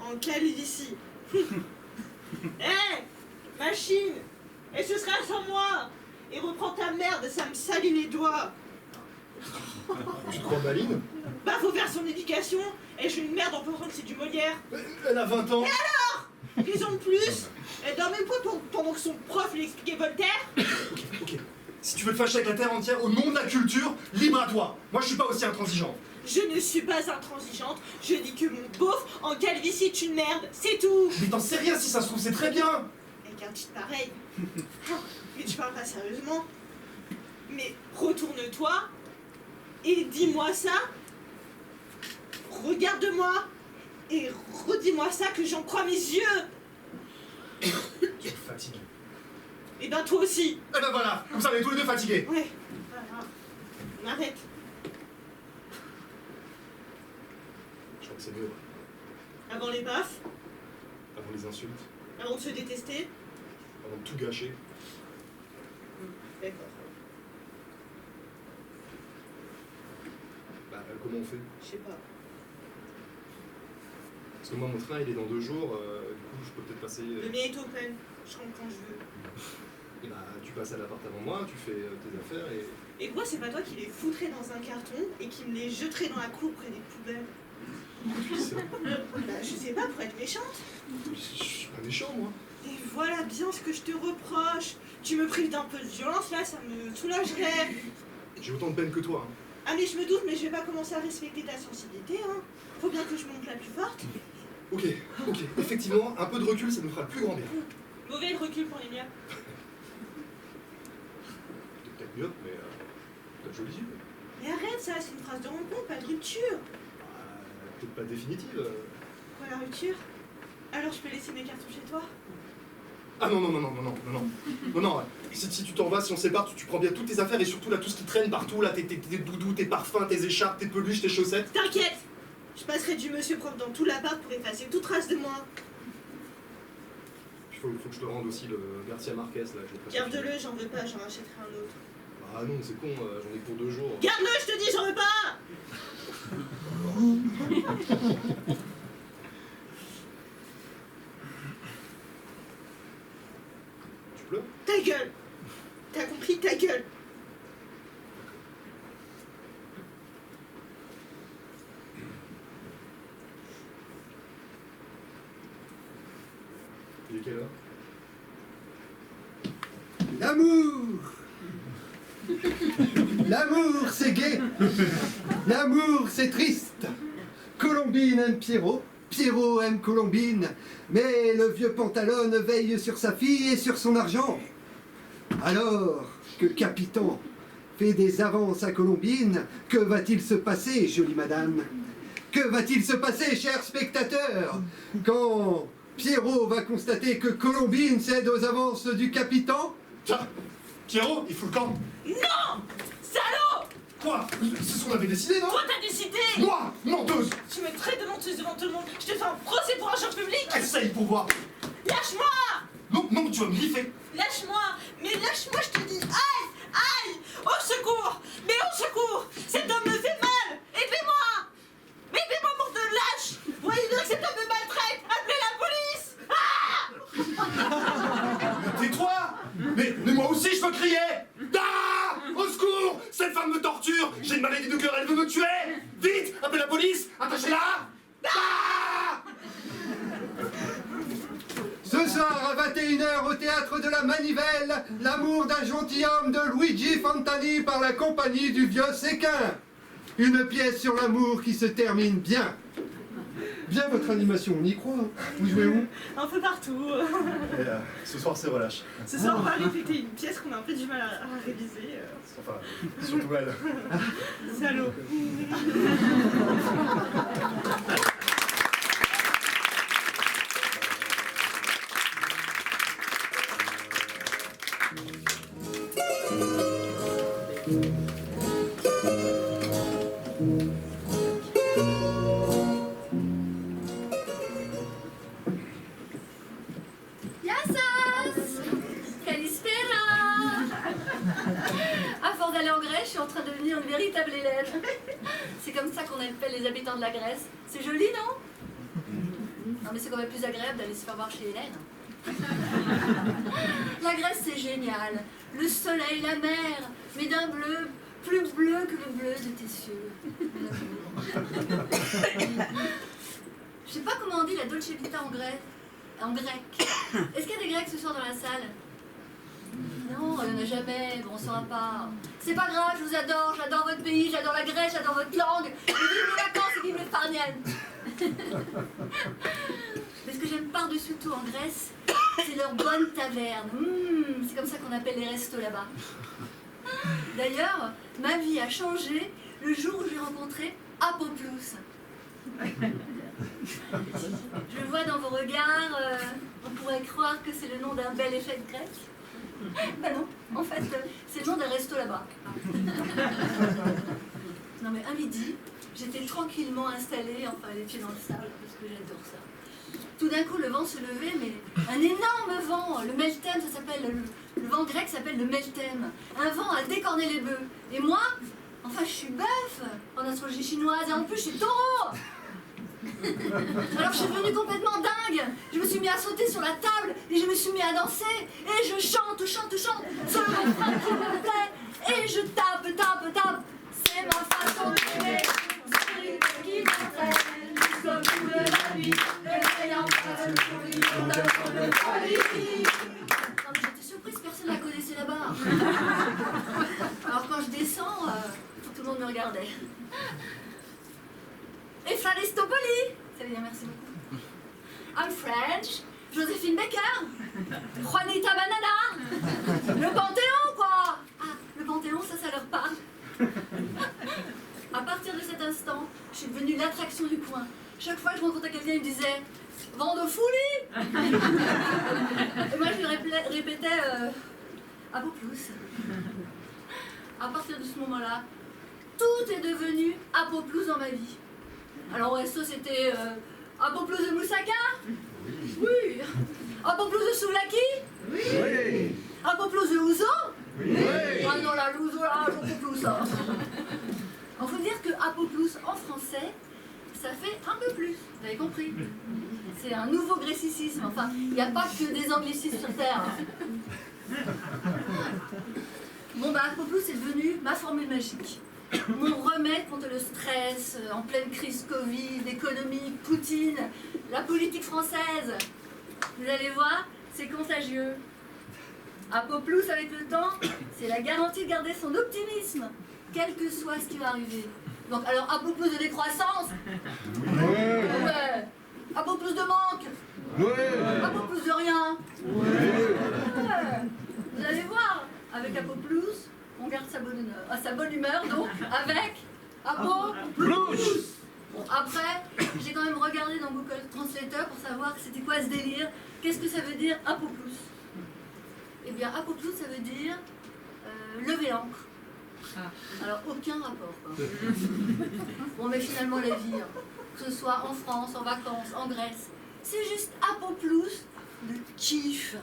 en calvitie. Hé, machine, et ce sera sans moi. Et reprends ta merde, ça me salit les doigts. Tu te crois maline? Bah faut faire son éducation. Et je suis une merde en pensant que c'est du Molière. Elle a 20 ans. Et alors? Raison de plus. Elle dormait pas pendant que son prof lui expliquait Voltaire. Ok. Si tu veux te fâcher avec la terre entière au nom de la culture, libre à toi. Moi je suis pas aussi intransigeant. Je ne suis pas intransigeante. Je dis que mon beauf en calvitie est une merde. C'est tout. Mais t'en sais rien, si ça se trouve c'est très bien. Avec un titre pareil. Mais tu parles pas sérieusement. Mais retourne-toi et dis-moi ça. Regarde-moi et redis-moi ça que j'en crois mes yeux. Tu es fatigué. Et ben toi aussi. Eh ben voilà, vous savez tous les deux fatigués. Ouais. Voilà. On arrête. Je crois que c'est mieux. Avant les baffes, Avant les insultes, avant de se détester. avant de tout gâcher. D'accord. Bah comment on fait? Je sais pas. Parce que moi mon train il est dans 2 jours, du coup je peux peut-être passer... Le mien est open. Je rentre quand je veux. Et bah tu passes à l'appart avant moi, tu fais tes affaires et... Et pourquoi c'est pas toi qui les foutrais dans un carton et qui me les jetterais dans la cour près des poubelles? Tu dis ça? Bah je sais pas, pour être méchante. Je suis pas méchant moi. Et voilà bien ce que je te reproche. Tu me prives d'un peu de violence là, ça me soulagerait. J'ai autant de peine que toi. Hein. Ah mais je me doute, mais je vais pas commencer à respecter ta sensibilité, hein. Faut bien que je monte la plus forte. Ok, effectivement, un peu de recul ça nous fera le plus grand bien. Mauvais le recul pour les miens. Peut-être mieux, mais peut-être joli yeux. Mais arrête ça, c'est une phrase de rencontre, pas de rupture. Peut-être pas définitive. Quoi la rupture? Alors je peux laisser mes cartons chez toi? Ah non, si tu t'en vas, si on se sépare, tu prends bien toutes tes affaires et surtout là tout ce qui traîne partout, là tes doudous, tes parfums, tes écharpes, tes peluches, tes chaussettes. T'inquiète! Je passerai du monsieur propre dans tout l'appart pour effacer toute trace de moi. Il faut que je te rende aussi le Garcia Marquez là. Garde-le, j'en veux pas, j'en rachèterai un autre. Ah non, c'est con, j'en ai pour 2 jours. Garde-le, je te dis, j'en veux pas! Tu pleures? Ta gueule! T'as compris, ta gueule! Il est quelle heure? L'amour! L'amour, c'est gai! L'amour, c'est triste! Colombine aime Pierrot, Pierrot aime Colombine, mais le vieux Pantalone veille sur sa fille et sur son argent. Alors que Capitan fait des avances à Colombine, que va-t-il se passer, jolie madame? Que va-t-il se passer, chers spectateurs, quand Pierrot va constater que Colombine cède aux avances du Capitan? Tiens, Pierrot, il fout le camp. Non! Salaud! Quoi? C'est ce qu'on avait décidé, non? Toi t'as décidé! Moi, menteuse! Tu me traites de menteuse devant tout le monde, je te fais un procès pour agent public! Essaye pour voir! Lâche-moi! Non, tu vas me griffer! Lâche-moi! Mais lâche-moi, je te dis! Aïe! Aïe! Au secours! Mais au secours! Cet homme me fait mal! Aidez-moi! Aidez-moi pour de lâche! Voyez bien que cet homme me maltraite! Appelez la police! Ah! Tais-toi! Mais moi aussi je veux crier! Ah! Au secours! Cette femme me torture! J'ai une maladie de cœur, elle veut me tuer! Vite! Appelez la police! Attachez-la! Ah! Ce soir à 21h au théâtre de la Manivelle, l'amour d'un gentilhomme de Luigi Fantani par la compagnie du vieux Séquin. Une pièce sur l'amour qui se termine bien. Bien votre animation, on y croit. Vous jouez où? Un peu partout. Ce soir c'est relâche. Ce soir, on va répéter une pièce qu'on a un peu du mal à réviser. Enfin, surtout elle. Salaud. Yassas! Kalispera! À force d'aller en Grèce, je suis en train de devenir une véritable élève. C'est comme ça qu'on appelle les habitants de la Grèce. C'est joli, non? Non mais c'est quand même plus agréable d'aller se faire voir chez Hélène. La Grèce c'est génial. Le soleil, la mer, mais d'un bleu plus bleu que le bleu de tes cieux. Je sais pas comment on dit la Dolce Vita en grec. Est-ce qu'il y a des Grecs ce soir dans la salle? Non, il n'y en a jamais, bon, on ne saura pas. C'est pas grave, je vous adore, j'adore votre pays, j'adore la Grèce, j'adore votre langue. Et vive les vacances et vive les farniennes. Mais ce que j'aime par-dessus tout en Grèce, c'est leur bonne taverne. C'est comme ça qu'on appelle les restos là-bas. D'ailleurs, ma vie a changé le jour où j'ai rencontré Apoplousse. Je vois dans vos regards, on pourrait croire que c'est le nom d'un bel effet de grec. Ben non, en fait, c'est le nom d'un resto là-bas. Non mais un midi, j'étais tranquillement installée, enfin les pieds dans le sable, parce que j'adore ça. Tout d'un coup, le vent se levait, mais un énorme vent, le meltem, ça s'appelle, le vent grec s'appelle le meltem. Un vent à décorner les bœufs. Et moi, enfin je suis bœuf en astrologie chinoise, et en plus je suis taureau. Alors je suis devenue complètement dingue. Je me suis mis à sauter sur la table et je me suis mis à danser. Et je chante sur le refrain qui me plaît. Et je tape. C'est ma façon d'aimer. C'est le rythme qui m'entraîne. Jusqu'au bout de la nuit. Réveille en face le sourire d'un temps de folie. Non mais j'étais surprise, personne ne la connaissait là-bas. Alors quand je descends, tout le monde me regardait. Et Efraristopoli, ça veut dire merci beaucoup. I'm French, Joséphine Baker, Juanita Banana, le Panthéon quoi. Ah, le Panthéon, ça leur parle. À partir de cet instant, je suis devenue l'attraction du coin. Chaque fois que je rencontrais quelqu'un, il me disait « Vent de folie !» Et moi, je lui répétais « Apoplousse ». À partir de ce moment-là, tout est devenu Apoplousse dans ma vie. Alors au resto, c'était Apoplousse de Moussaka? Oui. Apoplousse de Souvlaki? Oui. Apoplousse de Ouzo? Oui. Ah non, là, l'Ouzo, là, j'apoplousse. Il faut dire que Apoplousse en français, ça fait un peu plus. Vous avez compris? C'est un nouveau grécicisme. Enfin, il n'y a pas que des anglicismes sur Terre. Bon, bah, Apoplousse est devenu ma formule magique. Mon remède contre le stress, en pleine crise Covid, économie, Poutine, la politique française. Vous allez voir, c'est contagieux. Apoplousse avec le temps, c'est la garantie de garder son optimisme, quel que soit ce qui va arriver. Donc, alors, Apoplousse de décroissance? Ouais. Apoplousse de manque? Ouais. Apoplousse de rien? Ouais. Vous allez voir, avec Apoplousse, on garde sa bonne humeur, donc, avec Apoplousse. Bon, après, j'ai quand même regardé dans Google Translator pour savoir c'était quoi ce délire. Qu'est-ce que ça veut dire Apoplousse? Eh bien, Apoplousse, ça veut dire lever l'ancre. Alors, aucun rapport, quoi. Bon, mais finalement, la vie, hein, que ce soit en France, en vacances, en Grèce, c'est juste Apoplousse de kiff.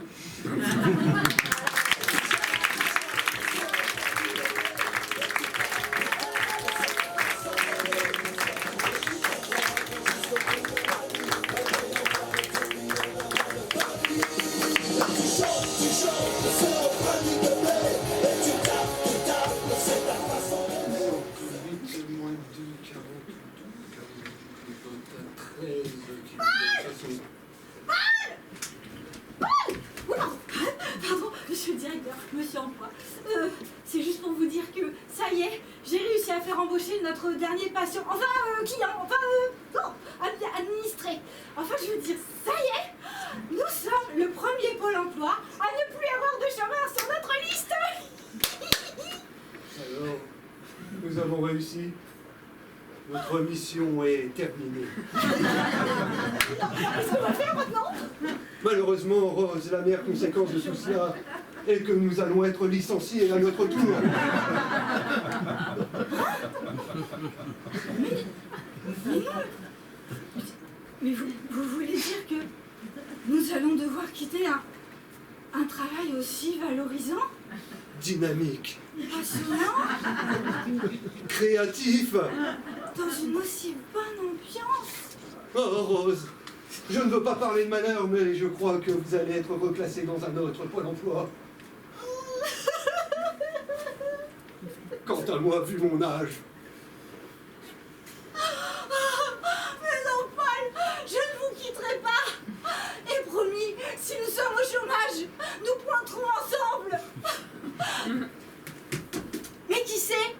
C'est juste pour vous dire que ça y est, j'ai réussi à faire embaucher notre dernier patient, client, administré. Enfin, je veux dire, ça y est, nous sommes le premier pôle emploi à ne plus avoir de chômeurs sur notre liste. Alors, nous avons réussi. Notre mission est terminée. Qu'est-ce qu'on va faire maintenant? Malheureusement, Rose, la meilleure conséquence de tout cela est que nous allons être licenciés à notre tour. Mais vous voulez dire que nous allons devoir quitter un travail aussi valorisant, Dynamique, passionnant, créatif. dans une aussi bonne ambiance? Oh, Rose, Je ne veux pas parler de malheur, mais je crois que vous allez être reclassé dans un autre Pôle emploi. Quant à moi, vu mon âge, Mais non, Paul, je ne vous quitterai pas. Et promis, si nous sommes au chômage, nous pointerons ensemble. Mais qui sait?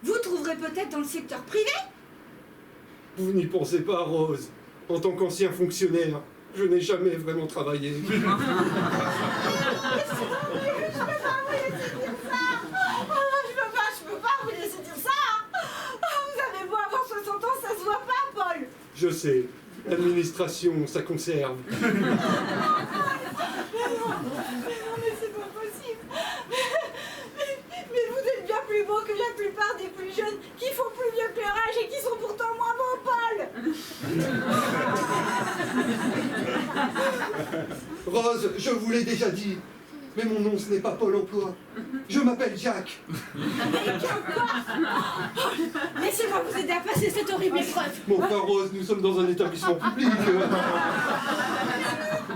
Vous trouverez peut-être dans le secteur privé. vous n'y pensez pas, Rose. En tant qu'ancien fonctionnaire, je n'ai jamais vraiment travaillé. Je peux pas vous laisser dire ça. Je peux pas vous laisser dire ça. Vous avez beau avoir 60 ans, ça se voit pas, Paul. Je sais, l'administration, ça conserve. Mais c'est pas possible. Mais vous êtes bien plus beau que la plupart des plus jeunes qui font plus vieux que leur âge et qui sont pourtant moins beaux, Paul. Rose, je vous l'ai déjà dit, mais mon nom, ce n'est pas Pôle emploi. Je m'appelle Jack. Laissez-moi vous aider à passer cette horrible épreuve. Mon frère Rose, nous sommes dans un établissement public.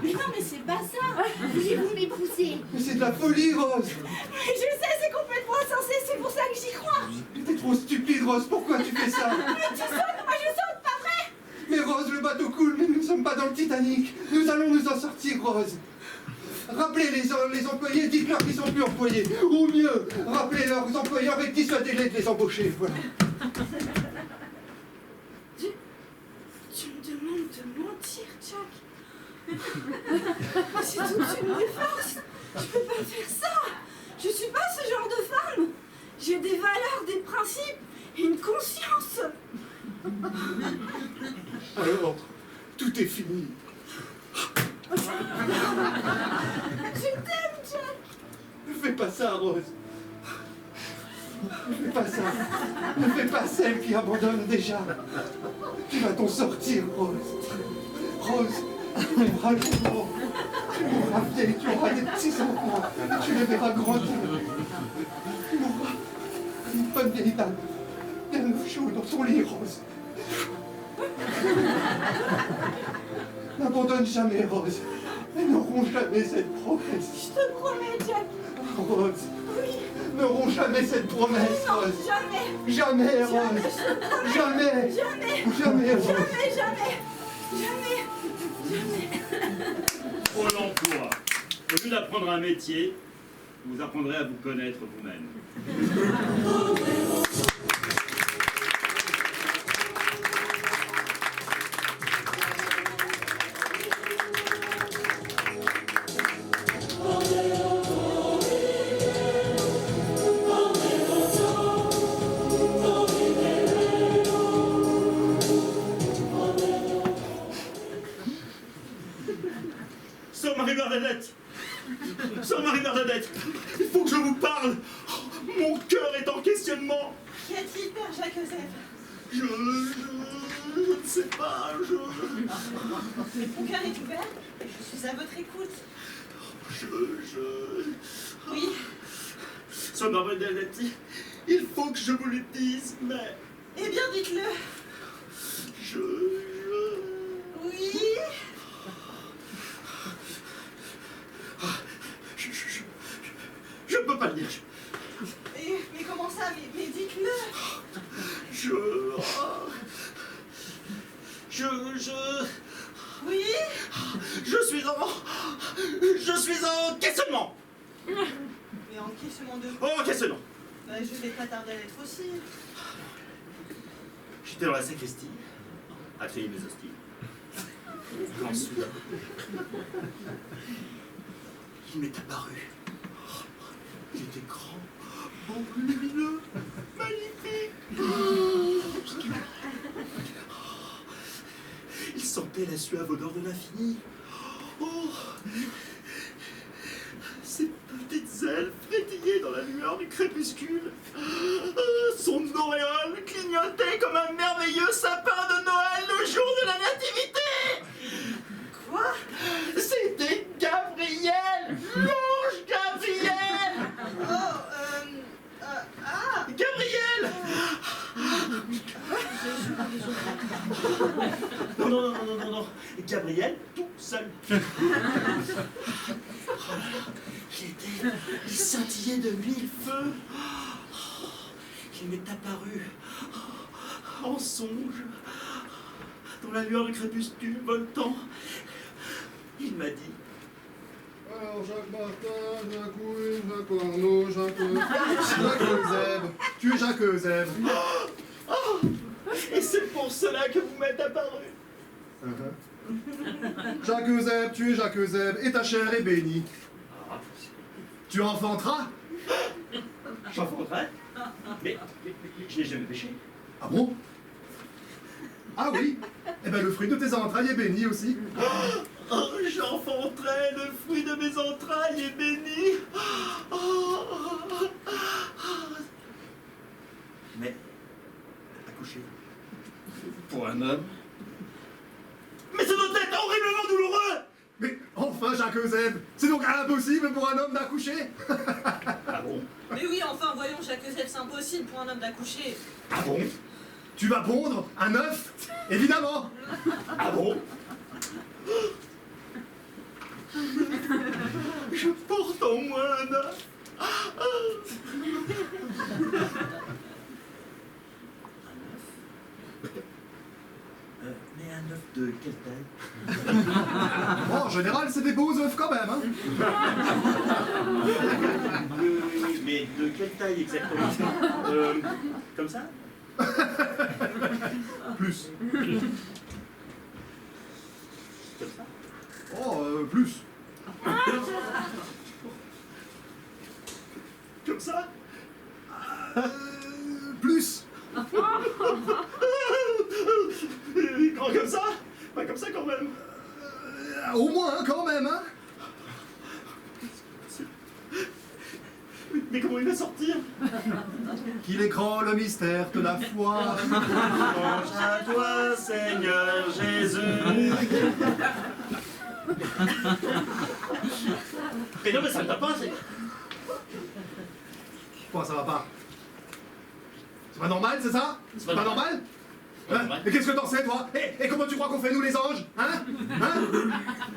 Mais non, mais c'est pas ça. Voulez-vous m'épouser? Mais c'est de la folie, Rose. Mais je sais, c'est complètement insensé, c'est pour ça que j'y crois. T'es trop stupide, Rose, pourquoi tu fais ça? Mais tu sautes, moi je saute, pas vrai? Mais Rose, le bateau coule, mais nous ne sommes pas dans le Titanic. Nous allons nous en sortir, Rose. Rappelez les employés, dites-leur qu'ils sont plus employés. Ou mieux, rappelez leurs employeurs et dissuadez-les de les embaucher. Voilà. Tu me demandes de mentir, Jack. C'est toute une défense. Je peux pas faire ça. Je suis pas ce genre de femme. J'ai des valeurs, des principes et une conscience. Alors, tout est fini. Je t'aime, Jack. Ne fais pas ça, Rose. Ne fais pas ça. Ne fais pas celle qui abandonne déjà. Tu vas t'en sortir, Rose. Rose, tu vivras longtemps. Tu mourras vieille, tu auras des petits-enfants. Et tu les verras grandir. Tu mourras une bonne vieille dame. Bien au chaud dans son lit, Rose. N'abandonne jamais, Rose. Elles n'auront jamais cette promesse. Je te promets, Jack. Rose, Oui. n'auront jamais cette promesse, Non, Rose. jamais. Jamais, Rose. Jamais. Jamais. Jamais, Rose. Jamais, jamais. Jamais. Jamais. Pôle emploi. Au lieu d'apprendre un métier, vous apprendrez à vous connaître vous-même. Sœur Marie-Bernadette! Sœur Marie-Bernadette! Il faut que je vous parle! Mon cœur est en questionnement! Qu'y a-t-il, Père Jacques-Joseph? Je ne sais pas, Mon cœur est ouvert, je suis à votre écoute. Oui, Sœur Marie-Bernadette, il faut que je vous le dise, mais eh bien dites-le. Oui. Je ne peux pas le dire. Mais comment ça? Mais dites-le. Oui. Je suis en questionnement. Mais en questionnement de... Oh, questionnement. Bah, je vais pas tarder à l'être aussi. J'étais dans la sacristie, à trier mes hosties. Quand soudain, il m'est apparu. Il était grand, beau, lumineux, magnifique. Il sentait la suave odeur de l'infini. Oh, ses petites ailes frétillaient dans la lueur du crépuscule. Son auréole clignotait comme un merveilleux sapin de Noël le jour de la nativité. Quoi? C'était Gabriel, l'ange Gabriel. Gabriel. Non. Gabriel tout seul. Il scintillait de mille feux. Il m'est apparu en songe, dans la lueur du crépuscule voltant. Il m'a dit: alors Jacques Martin, Jacques Ouille, Jacques Arnaud, Jacques Eusèbe. Tu es Jacques Eusèbe. Et c'est pour cela que vous m'êtes apparu. Jacques Eusèbe, tu es Jacques Eusèbe, et ta chair est bénie. Tu enfanteras. J'enfanterai. Mais je n'ai jamais péché. Ah bon? Ah oui? Eh ben le fruit de tes entrailles est béni aussi. Oh, j'enfanterai, le fruit de mes entrailles est béni. Mais, accoucher pour un homme? Mais ça doit être horriblement douloureux! Mais enfin Jacques Eusèbe, c'est donc impossible pour un homme d'accoucher? Ah bon? Mais oui, enfin, voyons, Jacques Eusèbe, c'est impossible pour un homme d'accoucher. Ah bon? Tu vas pondre un œuf? Évidemment! Ah bon? Je porte en moi un œuf. Mais un œuf de quelle taille? Bon, en général, c'est des beaux œufs quand même, hein? Mais de quelle taille exactement? Comme ça? Plus. Comme ça? Oh, plus. Comme ça? Plus. Grand comme ça? Pas comme ça quand même. Au moins, quand même, hein? Mais comment il va sortir? Qu'il écran le mystère de la foi. Louange à toi, Seigneur Jésus. Mais non, mais ça ne va pas, c'est... Quoi, ça va pas? C'est pas normal, c'est ça? C'est pas normal? Pas normal. Et qu'est-ce que t'en sais, toi? Et comment tu crois qu'on fait, nous, les anges? Hein?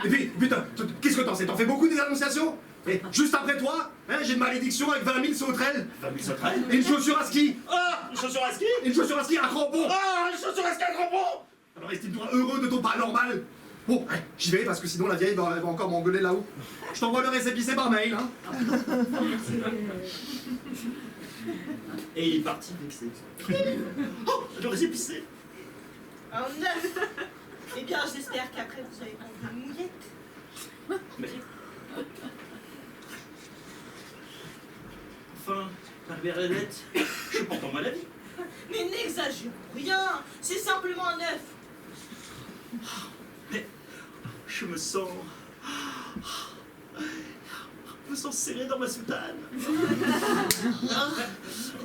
Et puis, putain, qu'est-ce que t'en sais? T'en fais beaucoup des annonciations? Et juste après toi, hein, j'ai une malédiction avec 20 000 sauterelles. 20 000 sauterelles? Et une chaussure à ski. Ah! Une chaussure à ski? Et une chaussure à ski à crampons. Ah! Une chaussure à ski à crampons! Alors estime-toi heureux de ton pas normal. Bon, ouais, j'y vais parce que sinon la vieille va encore m'engueuler là-haut. Je t'envoie le récépissé par mail, hein. Et il est parti vexé. Oh! Le récépissé! Un œuf. Eh bien, j'espère qu'après, vous allez prendre une mouillette. Mais... Enfin, Marie-Bernadette, je porte en moi la vie. Mais n'exagérons rien, c'est simplement un œuf. Mais je me sens serré dans ma soutane.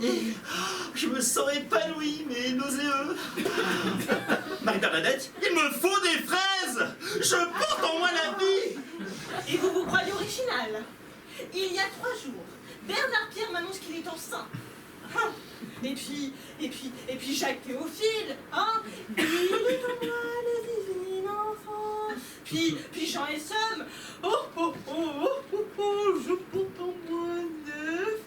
Et je me sens épanoui, mais nauséeux. Marie-Bernadette, il me faut des fraises. Je porte en moi la vie. Et vous vous croyez original? Il y a 3 jours, Bernard Pierre m'annonce qu'il est enceint. Hein? Et puis Jacques Théophile, hein? Il est en moi le divin enfant. Puis Jean et Somme, je porte en moi un œuf.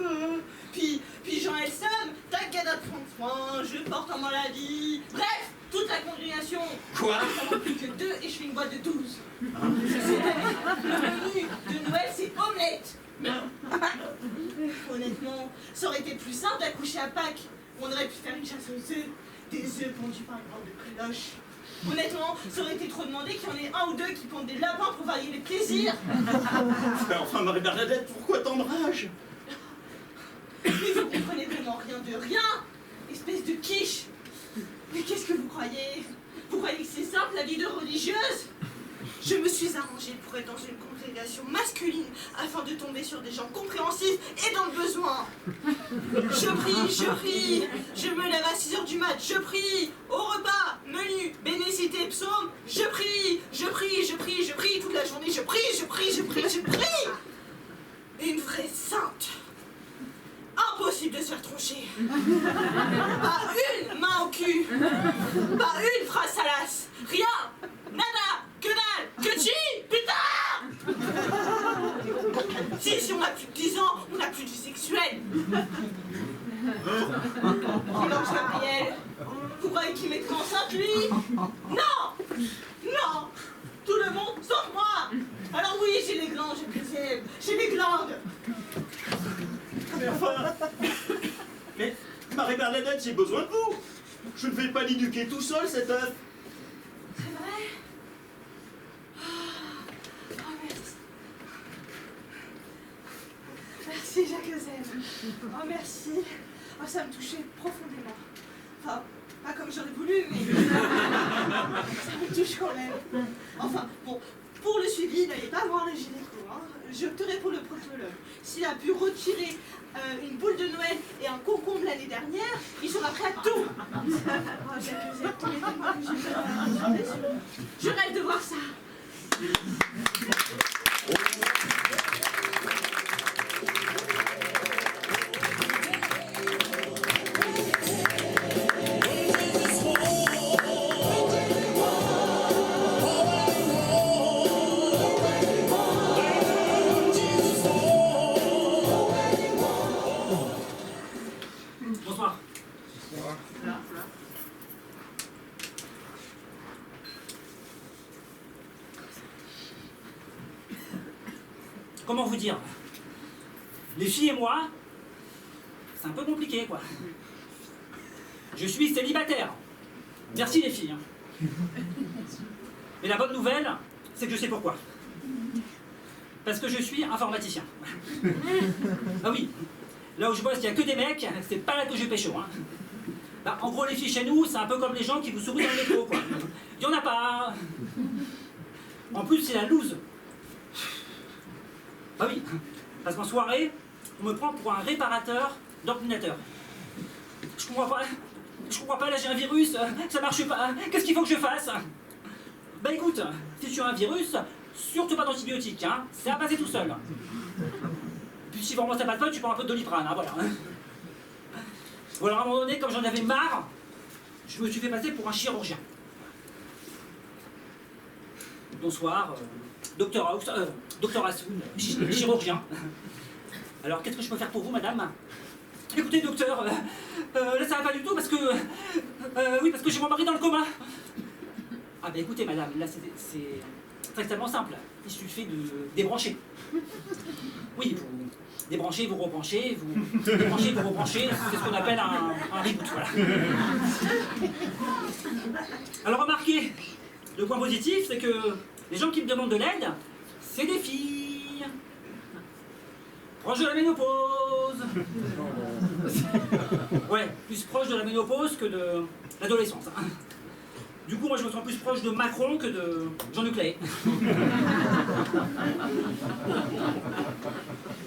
Puis Jean et Somme, t'inquiète à prendre soin, je porte en moi la vie. Bref, toute la congrégation. Quoi? Il ne plus que 2 et je fais une boîte de 12. Cette année, le menu de Noël, c'est omelette. Mais... Honnêtement, ça aurait été plus simple d'accoucher à Pâques. On aurait pu faire une chasse aux œufs, des œufs pondus par une bande de cloches. Honnêtement, ça aurait été trop demandé qu'il y en ait 1 ou 2 qui pondent des lapins pour varier les plaisirs. Mais enfin, Marie-Bernadette, pourquoi tant de rage? Mais vous comprenez vraiment rien de rien, espèce de quiche. Mais qu'est-ce que vous croyez? Vous croyez que c'est simple la vie de religieuse? Je me suis arrangée pour être dans une congrégation masculine afin de tomber sur des gens compréhensifs et dans le besoin. Je prie, je me lève à 6h du mat, je prie, au repas, menu, bénécité, psaume, je prie toute la journée, je prie. Et une vraie sainte. Impossible de se faire troncher. Pas une main au cul. Pas une phrase salace. Rien. Nada. Que dalle. Blanche Gabriel, vous croyez qu'il m'est enceinte, lui? Non! Non! Tout le monde, sauf moi! Alors oui, j'ai les glandes, j'ai les glandes! Mais enfin... Mais, Marie-Bernadette, j'ai besoin de vous. Je ne vais pas l'éduquer tout seul, cet œuf. C'est vrai? Oh, merci. Merci, Jacques Eusèbe. Oh, merci. Oh, ça me touchait profondément. Enfin, pas comme j'aurais voulu, mais ça me touche quand même. Enfin, bon, pour le suivi, n'allez pas voir le gynéco. Hein. J'opterai pour le proctologue. S'il a pu retirer une boule de Noël et un concombre l'année dernière, il sera prêt à tout. Oh, Jacques Eusèbe, permettez-moi que je rêve de voir ça. Bonsoir. Comment vous dire? Les filles et moi, c'est un peu compliqué, quoi. Je suis célibataire. Merci les filles. Mais la bonne nouvelle, c'est que je sais pourquoi. Parce que je suis informaticien. Ah oui, là où je bosse, il n'y a que des mecs, c'est pas là que je pécho. Hein. Bah, en gros, les filles chez nous, c'est un peu comme les gens qui vous sourient dans le métro, quoi. Il n'y en a pas. En plus, c'est la loose. Ah oui, parce qu'en soirée, on me prend pour un réparateur d'ordinateur. Je comprends pas, là j'ai un virus, ça marche pas, qu'est-ce qu'il faut que je fasse? Bah écoute, si tu as un virus, surtout pas d'antibiotiques, hein, ça va passer tout seul. Puis si vraiment ça passe pas, tu prends un peu de Doliprane, hein, voilà. Ou alors à un moment donné, comme j'en avais marre, je me suis fait passer pour un chirurgien. Bonsoir, docteur House, docteur Assoun, chirurgien. Alors qu'est-ce que je peux faire pour vous, madame? Écoutez, docteur, là ça va pas du tout parce que... oui, parce que j'ai mon mari dans le coma. Ah ben écoutez, madame, là c'est extrêmement simple. Il suffit de débrancher. Oui, vous débranchez, vous rebranchez, vous débranchez, vous rebranchez. C'est ce qu'on appelle un reboot, voilà. Alors remarquez, le point positif, c'est que les gens qui me demandent de l'aide, c'est des filles. Proche de la ménopause. Ouais, plus proche de la ménopause que de l'adolescence. Hein. Du coup, moi je me sens plus proche de Macron que de Jean-Luc Lahaye.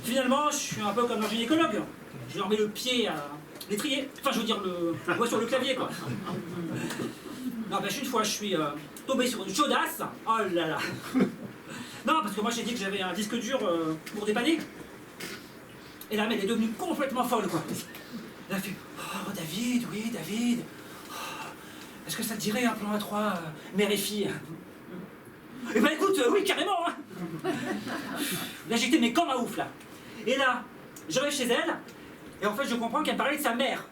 Finalement, je suis un peu comme un gynécologue. Je leur mets le pied à l'étrier. Enfin, je veux dire, le doigt sur le clavier, quoi. Non, ben, une fois, je suis tombé sur une chaudasse. Oh là là. Non, parce que moi j'ai dit que j'avais un disque dur pour dépanner. Et la mère est devenue complètement folle, quoi. Elle a fait « Oh, David, oui, David. Oh, est-ce que ça te dirait un plan à trois, mère et fille ?» Eh ben écoute, oui, carrément, hein. Là, j'étais mais comme un ouf, là. Et là, j'arrive chez elle, et en fait, je comprends qu'elle parlait de sa mère.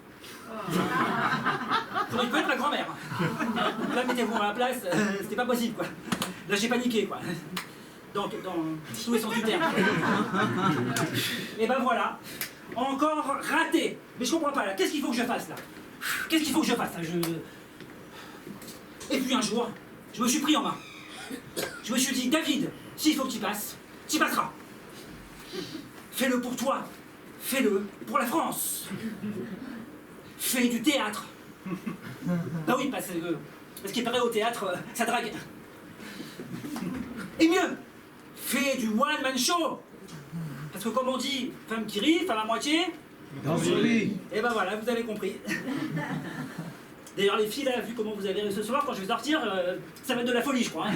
J'aurais pu être ma grand-mère. Là, mettez-vous à la place, c'était pas possible, quoi. Là, j'ai paniqué, quoi. Donc, dans tous les sens du terme. Et ben voilà, encore raté. Mais je comprends pas, là, qu'est-ce qu'il faut que je fasse, là? Qu'est-ce qu'il faut que je fasse, là? Et puis un jour, je me suis pris en main. Je me suis dit, David, s'il faut que tu passes, tu passeras. Fais-le pour toi, fais-le pour la France. Fais du théâtre. Bah oui, parce qu'il paraît au théâtre, ça drague. Et mieux, fais du one-man show. Parce que comme on dit, femme qui rit, femme à moitié. Dans le lit. Et ben voilà, vous avez compris. D'ailleurs les filles, là, vu comment vous avez ri ce soir, quand je vais sortir, ça va être de la folie, je crois. Hein.